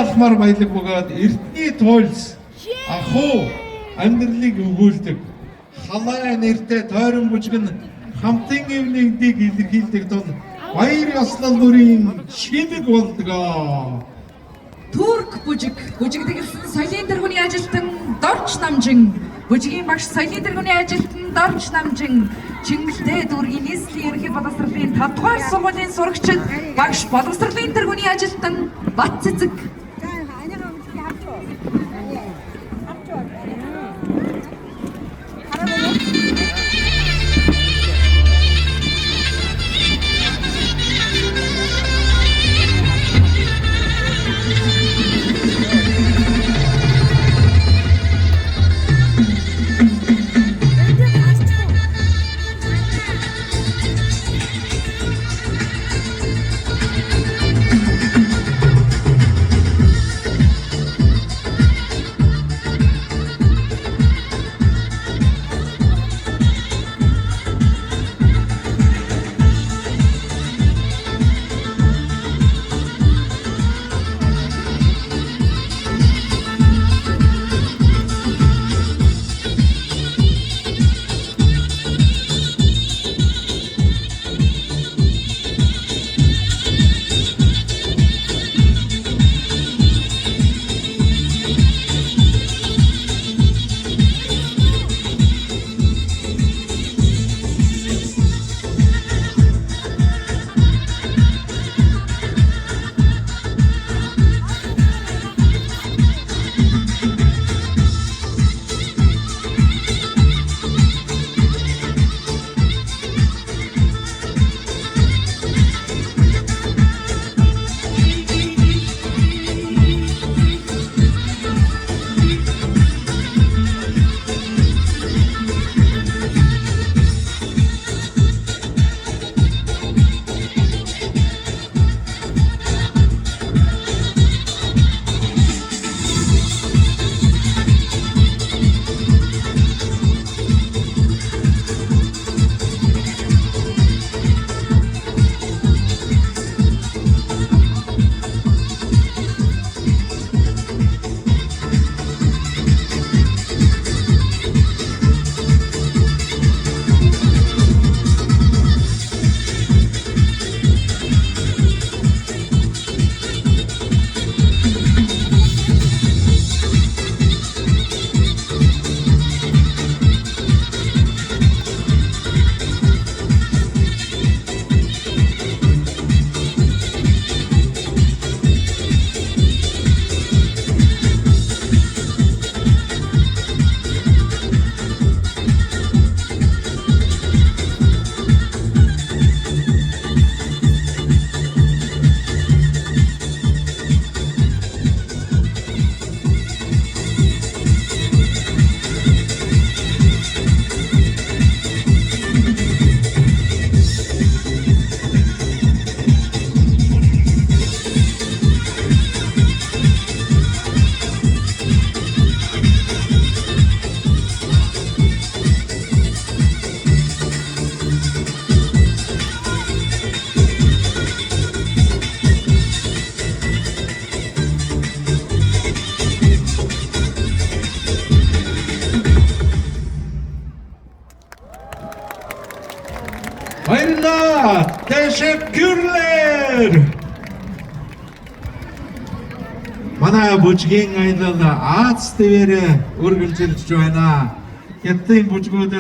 ахмар баялаг бөгөөд эртний туульс ахуу амьдралыг өгүүлдэг. Халаа нэртэй тойрон бүжиг нь хамтын эвнэгдийг илэрхийлдэг тул баяр ёслол бүрийн шимэг болдгоо. Турк бүжиг, бүжигдэглэсэн соёлын тэргүүний ажилтан Дорч Намжин, бүжигийн багш соёлын тэргүүний ажилтан Дорч Намжин, Чингэлтэй дүүргийн нийслэлийн ерөнхий боловсролын 5 дугаар сургуулийн сурагчид, багш боловсролын тэргүүний ажилтан Бат Цэцэг. Hayırlar, teşekkürler. Mana buçuğun aylığında ağaç deveri örgülçülük joyna. Kettin buçuğu